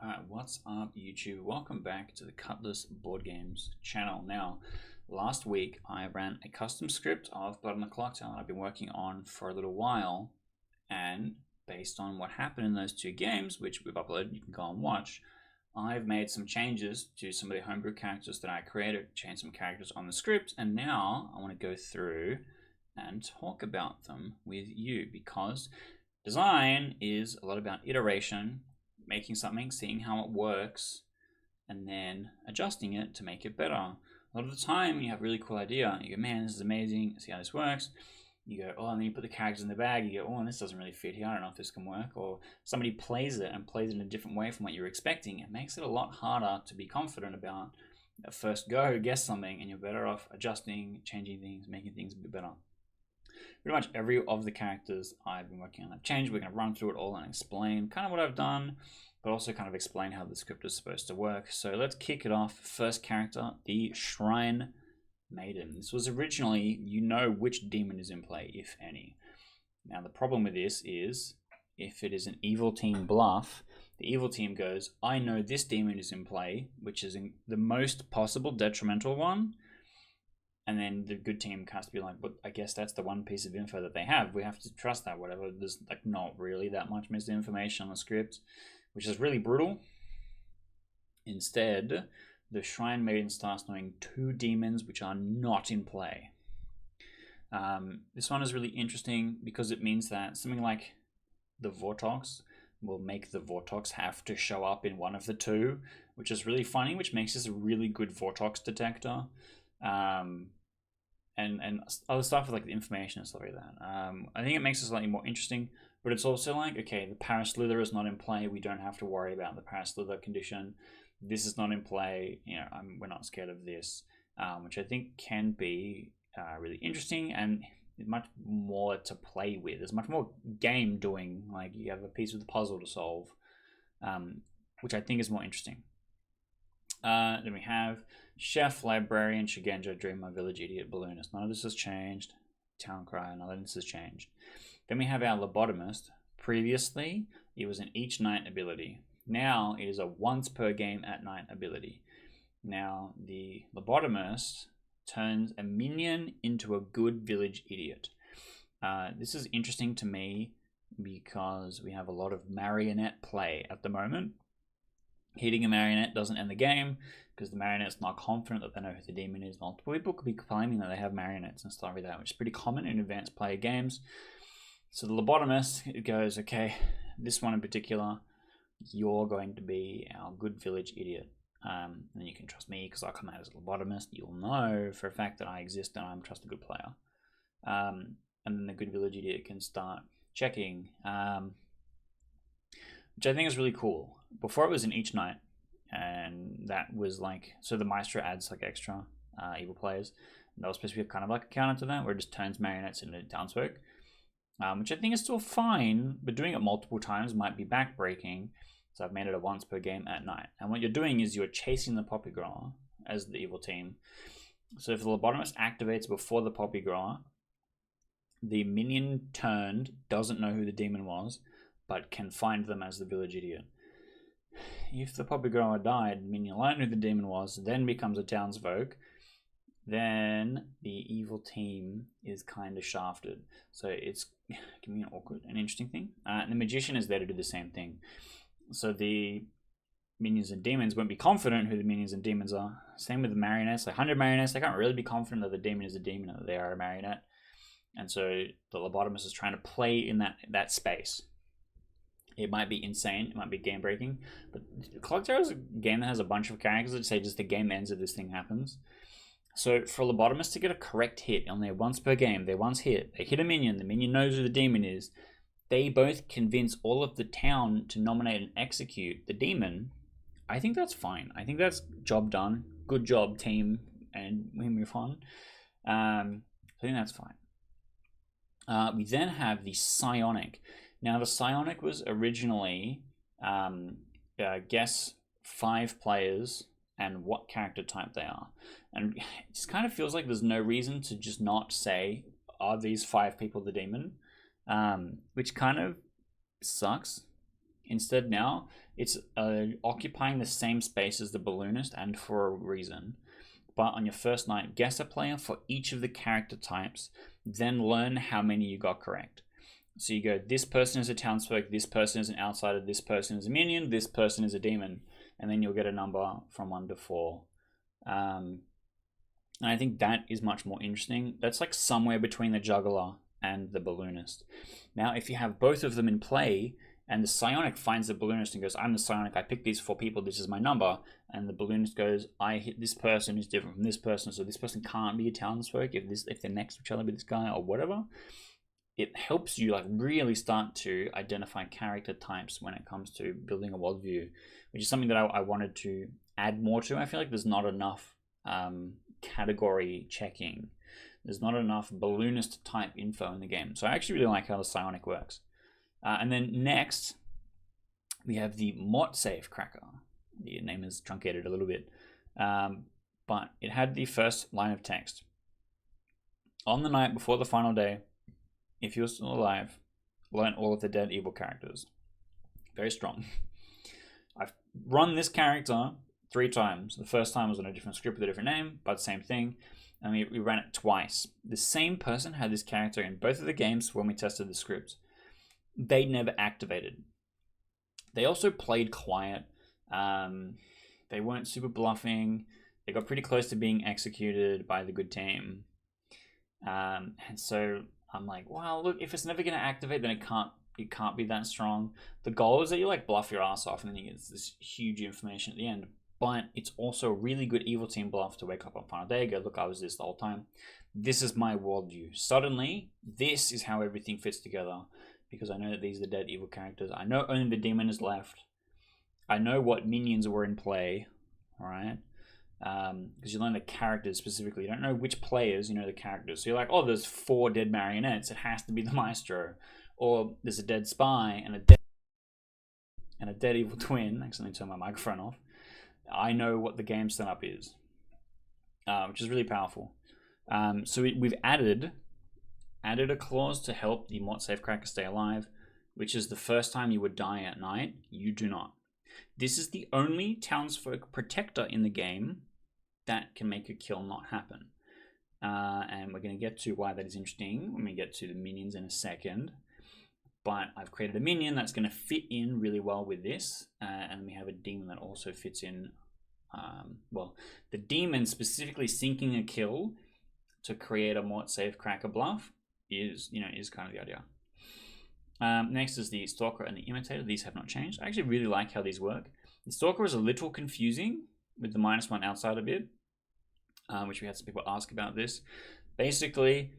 Alright, what's up YouTube? Welcome back to the Cutlass Board Games channel. Now, last week I ran a custom script of Blood on the Clocktower I've been working on for a little while, and based on what happened in those two games, which we've uploaded, you can go and watch, I've made some changes to some of the homebrew characters that I created, changed some characters on the script, and now I want to go through and talk about them with you, because design is a lot about iteration, making something, seeing how it works, and then adjusting it to make it better. A lot of the time you have a really cool idea, you go, man, this is amazing, see how this works. You go, oh, and then you put the characters in the bag, you go, oh, and this doesn't really fit here, I don't know if this can work. Or somebody plays it and plays it in a different way from what you're expecting. It makes it a lot harder to be confident about at first go, guess something, and you're better off adjusting, changing things, making things a bit better. Pretty much every of the characters I've been working on I've changed. We're going to run through it all and explain kind of what I've done, but also kind of explain how the script is supposed to work. So let's kick it off. First character, the Shrine Maiden. This was originally, you know which demon is in play, if any. Now the problem with this is, if it is an evil team bluff, the evil team goes, I know this demon is in play, which is the most possible detrimental one. And then the good team has to be like, but I guess that's the one piece of info that they have. We have to trust that, whatever. There's like not really that much misinformation on the script, which is really brutal. Instead, the Shrine Maiden starts knowing two demons which are not in play. This one is really interesting because it means that something like the Vortox will make the Vortox have to show up in one of the two, which is really funny, which makes this a really good Vortox detector. And other stuff with like the information and stuff like that. I think it makes it slightly more interesting, but it's also like, okay, the Paraslither is not in play. We don't have to worry about the Paraslither condition. This is not in play. You know, we're not scared of this, which I think can be really interesting and much more to play with. There's much more game doing. Like you have a piece of the puzzle to solve, which I think is more interesting. Then we have Chef, Librarian, Shigenja, Dreamer, Village Idiot, Balloonist. None of this has changed. Town Crier, none of this has changed. Then we have our Lobotomist. Previously, it was an each night ability. Now it is a once per game at night ability. Now the Lobotomist turns a minion into a good Village Idiot. This is interesting to me because we have a lot of marionette play at the moment. Hitting a marionette doesn't end the game because the marionette's not confident that they know who the demon is. Multiple people could be claiming that they have marionettes and stuff like that, which is pretty common in advanced player games. So the Lobotomist, it goes, okay, this one in particular, you're going to be our good Village Idiot. And you can trust me because I'll come out as a Lobotomist. You'll know for a fact that I exist and I'm just a good player. And then the good Village Idiot can start checking, which I think is really cool. Before it was in each night, and that was like, so the Maestro adds like extra evil players. And that was supposed to be kind of like a counter to that, where it just turns marionettes into townsfolk, which I think is still fine, but doing it multiple times might be backbreaking. So I've made it a once per game at night. And what you're doing is you're chasing the Poppy Grower as the evil team. So if the Lobotomist activates before the Poppy Grower, the minion turned doesn't know who the demon was, but can find them as the Village Idiot. If the Poppy Grower died, minion learned who the demon was, then becomes a townsfolk, then the evil team is kind of shafted. So it's can be an awkward and interesting thing. And the Magician is there to do the same thing. So the minions and demons won't be confident who the minions and demons are. Same with the marionettes. Like 100 marionettes, they can't really be confident that the demon is a demon and that they are a marionette. And so the Lobotomist is trying to play in that space. It might be insane, it might be game breaking, but Clocktower is a game that has a bunch of characters that say just the game ends if this thing happens. So for Lobotomist to get a correct hit on their once per game, they once hit, they hit a minion, the minion knows who the demon is, they both convince all of the town to nominate and execute the demon. I think that's fine. I think that's job done. Good job, team, and we move on. I think that's fine. We then have the Psionic. Now the Psionic was originally guess 5 players and what character type they are. And it just kind of feels like there's no reason to just not say, are these 5 people the demon? Which kind of sucks Instead now, it's occupying the same space as the balloonist, and for a reason. But on your first night, guess a player for each of the character types, then learn how many you got correct. So you go, this person is a townsfolk, this person is an outsider, this person is a minion, this person is a demon, and then you'll get a number from 1 to 4. And I think that is much more interesting. That's like somewhere between the juggler and the balloonist. Now, if you have both of them in play, and the psionic finds the balloonist and goes, I'm the psionic, I picked these 4 people, this is my number. And the balloonist goes, I hit this person who's different from this person, so this person can't be a townsfolk if they're next to each other with this guy or whatever. It helps you like really start to identify character types when it comes to building a worldview, which is something that I wanted to add more to. I feel like there's not enough category checking. There's not enough balloonist type info in the game. So I actually really like how the psionic works. And then next, we have the Mott Safe Cracker. The name is truncated a little bit, but it had the first line of text. On the night before the final day, if you're still alive, learn all of the dead evil characters. Very strong. I've run this character 3 times. The first time was on a different script with a different name, but same thing. And we ran it twice. The same person had this character in both of the games when we tested the scripts. They never activated. They also played quiet. They weren't super bluffing. They got pretty close to being executed by the good team. And so I'm like, well, look, if it's never going to activate, then it can't be that strong. The goal is that you like bluff your ass off and then you get this huge information at the end. But it's also a really good evil team bluff to wake up on final day, go, look, I was this the whole time. This is my worldview. Suddenly, this is how everything fits together. Because I know that these are the dead evil characters. I know only the demon is left. I know what minions were in play. Alright? Because you learn the characters specifically. You don't know which players, you know the characters. So you're like, oh, there's 4 dead marionettes. It has to be the maestro. Or there's a dead spy and a dead evil twin. Accidentally turn my microphone off. I know what the game setup is. Which is really powerful. So we've added a clause to help the Mott Safe Cracker stay alive, which is the first time you would die at night, you do not. This is the only townsfolk protector in the game that can make a kill not happen. And we're going to get to why that is interesting when we get to the minions in a second. But I've created a minion that's going to fit in really well with this. And we have a demon that also fits in. Well, the demon specifically sinking a kill to create a Mott Safe Cracker bluff is kind of the idea. Next is the Stalker and the Imitator. These have not changed. I actually really like how these work. The Stalker is a little confusing with the -1 outsider bit, which we had some people ask about this. Basically,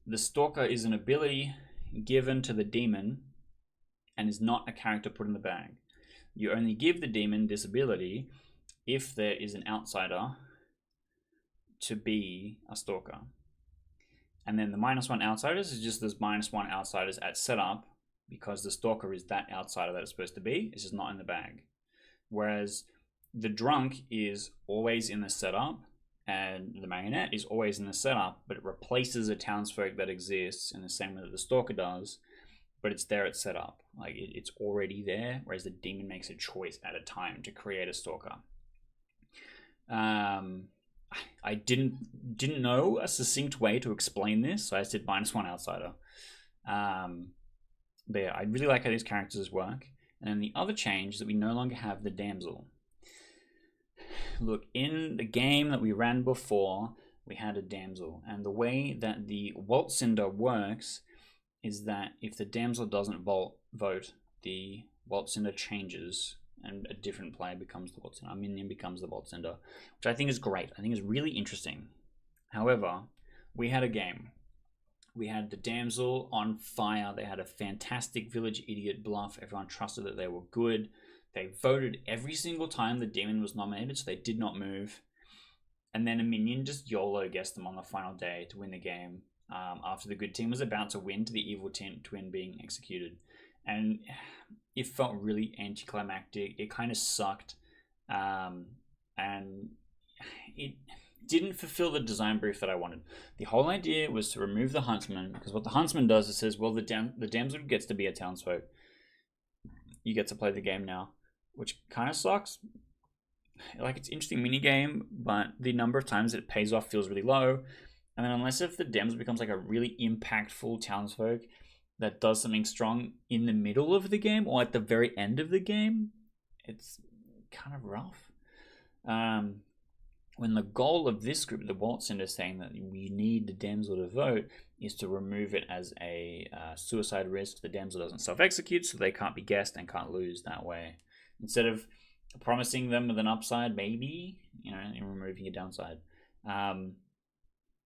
the Stalker is an ability given to the demon and is not a character put in the bag. You only give the demon this ability if there is an outsider to be a Stalker. And then the -1 outsiders is just there's -1 outsiders at setup because the Stalker is that outsider that it's supposed to be. It's just not in the bag. Whereas the Drunk is always in the setup and the Marionette is always in the setup, but it replaces a townsfolk that exists in the same way that the Stalker does, but it's there at setup. Like it's already there, whereas the Demon makes a choice at a time to create a Stalker. I didn't know a succinct way to explain this, so I just did -1 outsider. But yeah, I really like how these characters work. And then the other change is that we no longer have the damsel. Look, in the game that we ran before, we had a damsel, and the way that the Waltzinder works is that if the damsel doesn't vote, the Waltzinder changes and a different player becomes the Waltzinder. A minion becomes the Waltzinder, which I think is great. I think is really interesting. However, we had a game. We had the damsel on fire. They had a fantastic village idiot bluff. Everyone trusted that they were good. They voted every single time the demon was nominated, so they did not move. And then a minion just YOLO guessed them on the final day to win the game after the good team was about to win to the evil twin being executed. And it felt really anticlimactic. It kind of sucked. And it didn't fulfill the design brief that I wanted. The whole idea was to remove the huntsman, because what the huntsman does is says, well, the damsel gets to be a townsfolk. you get to play the game now, which kind of sucks. Like, it's an interesting mini game, but the number of times it pays off feels really low. And then unless if the Dems becomes like a really impactful townsfolk that does something strong in the middle of the game or at the very end of the game, it's kind of rough. When the goal of this group, the Waltz is saying that we need the damsel to vote, is to remove it as a suicide risk. The damsel doesn't self-execute, so they can't be guessed and can't lose that way. Instead of promising them with an upside, maybe, and removing a downside.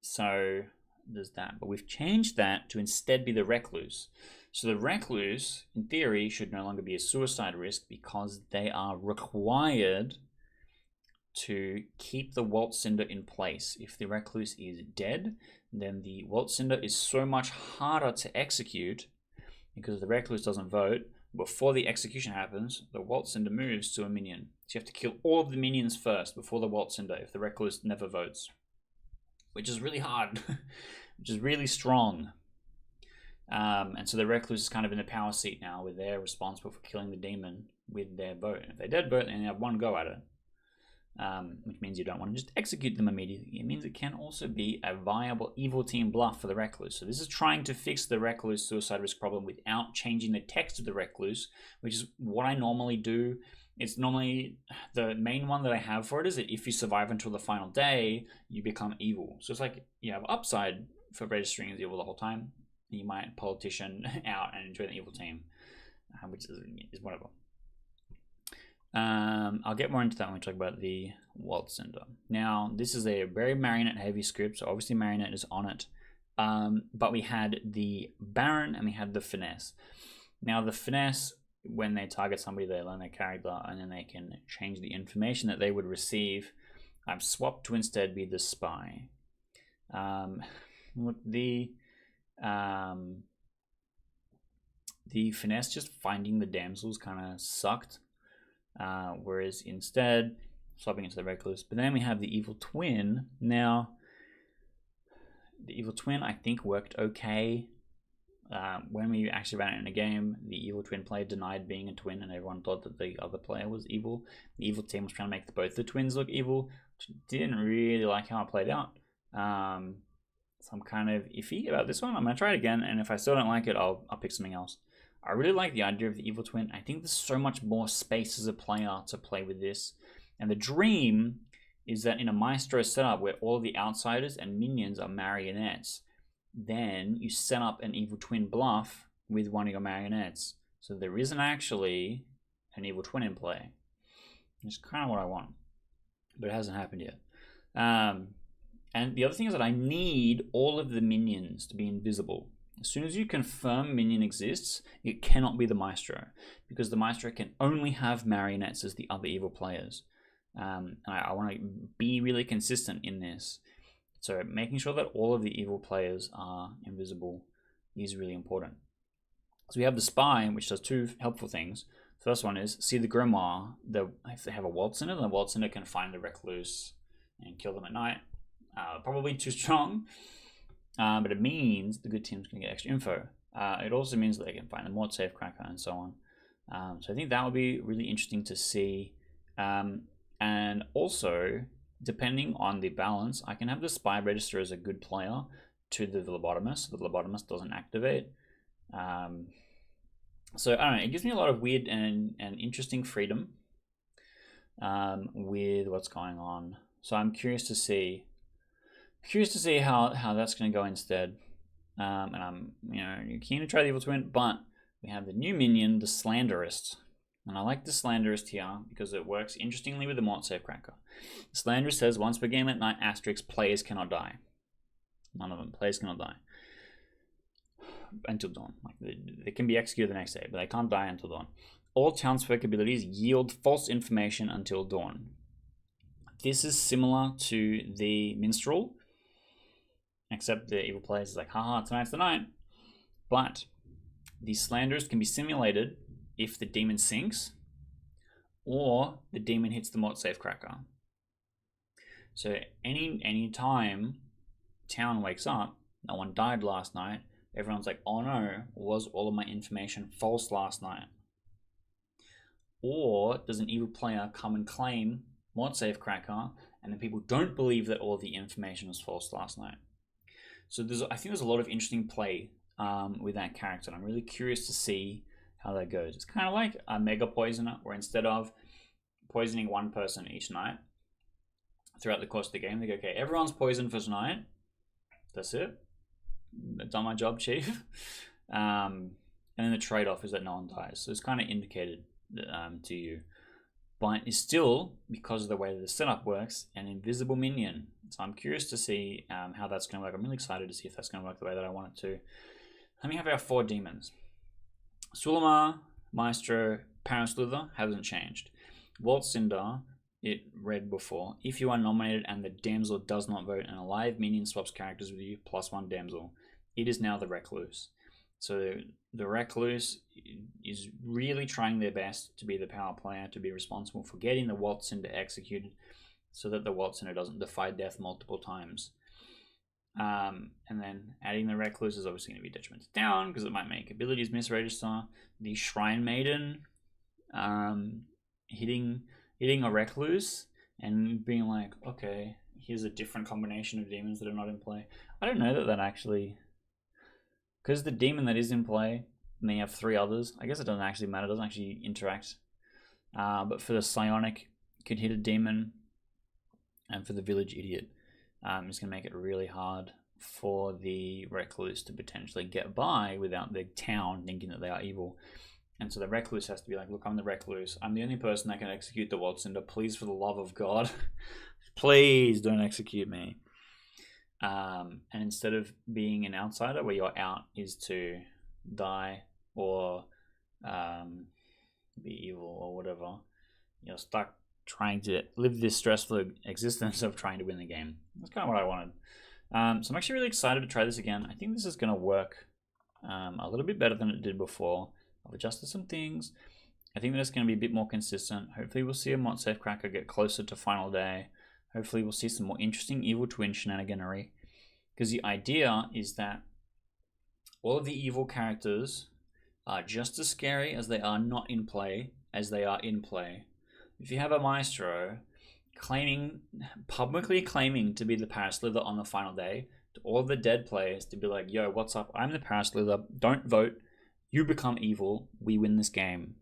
So there's that. But we've changed that to instead be the Recluse. So the Recluse, in theory, should no longer be a suicide risk because they are required to keep the Waltz Cinder in place. If the Recluse is dead, then the Waltz Cinder is so much harder to execute because the Recluse doesn't vote. Before the execution happens, the Waltz Cinder moves to a minion. So you have to kill all of the minions first before the Waltz Cinder if the Recluse never votes. Which is really hard, which is really strong. And so the Recluse is kind of in the power seat now, where they're responsible for killing the demon with their vote. And if they dead vote, then they have one go at it. Which means you don't want to just execute them immediately. It means it can also be a viable evil team bluff for the Recluse. So this is trying to fix the Recluse suicide risk problem without changing the text of the Recluse, which is what I normally do. It's normally, the main one that I have for it is that if you survive until the final day, you become evil. So it's like you have upside for registering as evil the whole time. You might politician out and enjoy the evil team, which is whatever. I'll get more into that when we talk about the Waltz Cinder. Now, this is a very Marionette heavy script, so obviously Marionette is on it. But we had the Baron and we had the Finesse. Now, the Finesse, when they target somebody, they learn their character and then they can change the information that they would receive. I've swapped to instead be the Spy. The Finesse, just finding the damsels, kind of sucked. Whereas instead, swapping into the Recluse. But then we have the Evil Twin. Now, the Evil Twin, I think, worked okay. When we actually ran it in a game, the Evil Twin player denied being a twin, and everyone thought that the other player was evil. The Evil team was trying to make both the twins look evil, which didn't really like how it played out. So I'm kind of iffy about this one. I'm going to try it again, and if I still don't like it, I'll pick something else. I really like the idea of the Evil Twin. I think there's so much more space as a player to play with this. And the dream is that in a Maestro setup where all the outsiders and minions are marionettes, then you set up an Evil Twin bluff with one of your marionettes. So there isn't actually an Evil Twin in play. It's kind of what I want, but it hasn't happened yet. And the other thing is that I need all of the minions to be invisible. As soon as you confirm minion exists, it cannot be the Maestro, because the Maestro can only have marionettes as the other evil players. And I want to be really consistent in this. So making sure that all of the evil players are invisible is really important. So we have the Spy, which does two helpful things. First one is, see the Grimoire. If they have a Waltz in it, the Waltz in it can find the Recluse and kill them at night. Probably too strong, but it means the good team's going to get extra info. It also means that they can find the Mort Safe Cracker and so on. So I think that would be really interesting to see. And also, depending on the balance, I can have the Spy register as a good player to the Lobotomist. The Lobotomist doesn't activate. So I don't know, it gives me a lot of weird and interesting freedom with what's going on. So I'm curious to see how that's going to go instead. And I'm keen to try the Evil Twin, but we have the new minion, the Slanderist. And I like the Slanderist here because it works interestingly with the Mort Safe Cracker. The Slanderist says once per game at night, asterisk, players cannot die. None of them. Players cannot die until dawn. Like they can be executed the next day, but they can't die until dawn. All townsfolk abilities yield false information until dawn. This is similar to the Minstrel, except the evil players is like, haha, tonight's the night. But the Slanderers can be simulated if the demon sinks or the demon hits the Mort Safe Cracker. So any time town wakes up, no one died last night, everyone's like, oh no, was all of my information false last night? Or does an evil player come and claim mod safe cracker, and then people don't believe that all the information was false last night? So I think there's a lot of interesting play with that character, and I'm really curious to see how that goes. It's kind of like a mega poisoner, where instead of poisoning one person each night throughout the course of the game, they go, okay, everyone's poisoned for tonight. That's it. I've done my job, chief. And then the trade-off is that no one dies. So it's kind of indicated to you. But it's still, because of the way that the setup works, an invisible minion. So I'm curious to see how that's going to work. I'm really excited to see if that's going to work the way that I want it to. Let me have our 4 demons. Sulamar, Maestro, Paraslither hasn't changed. Walt Cinder, it read before. If you are nominated and the damsel does not vote, and a live minion swaps characters with you, +1 damsel, it is now the Recluse. So the Recluse is really trying their best to be the power player, to be responsible for getting the Walt Cinder executed, so that the Walt Cinder doesn't defy death multiple times. And then adding the Recluse is obviously going to be detrimental down, because it might make abilities misregister. The Shrine Maiden hitting a Recluse and being like, okay, here's a different combination of demons that are not in play. I don't know that actually, because the demon that is in play, and they have 3 others, I guess it doesn't actually matter, it doesn't actually interact. But for the Psionic, could hit a demon, and for the Village Idiot, it's going to make it really hard for the Recluse to potentially get by without the town thinking that they are evil. And so the Recluse has to be like, look, I'm the Recluse. I'm the only person that can execute the Walt Cinder. Please, for the love of God, please don't execute me. And instead of being an outsider, where your out is to die or be evil or whatever, you're stuck trying to live this stressful existence of trying to win the game. That's kind of what I wanted. So I'm actually really excited to try this again. I think this is going to work a little bit better than it did before. I've adjusted some things. I think that it's going to be a bit more consistent. Hopefully we'll see a mod safe cracker get closer to final day. Hopefully we'll see some more interesting evil twin shenaniganery. Because the idea is that all of the evil characters are just as scary as they are not in play as they are in play. If you have a Maestro publicly claiming to be the Paraslither on the final day, to all the dead players to be like, yo, what's up? I'm the Paraslither. Don't vote. You become evil. We win this game.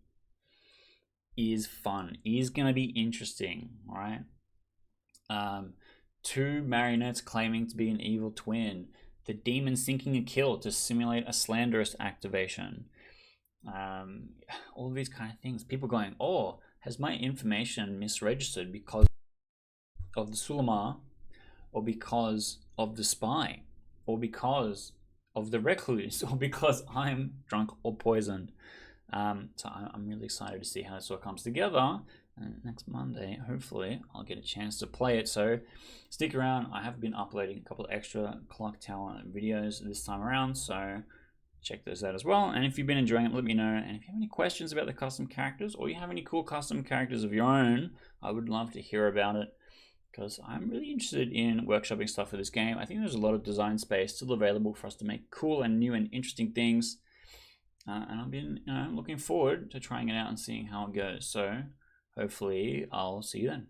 Is fun. Is going to be interesting, right? 2 marionettes claiming to be an evil twin. The demon sinking a kill to simulate a slanderous activation. All of these kind of things. People going, oh, has my information misregistered because of the Sulamar, or because of the spy, or because of the Recluse, or because I'm drunk or poisoned? So I'm really excited to see how this all comes together. And next Monday, hopefully, I'll get a chance to play it. So stick around. I have been uploading a couple of extra Clocktower videos this time around, so check those out as well. And if you've been enjoying it, let me know. And if you have any questions about the custom characters, or you have any cool custom characters of your own, I would love to hear about it, because I'm really interested in workshopping stuff for this game. I think there's a lot of design space still available for us to make cool and new and interesting things. And I've been looking forward to trying it out and seeing how it goes. So hopefully I'll see you then.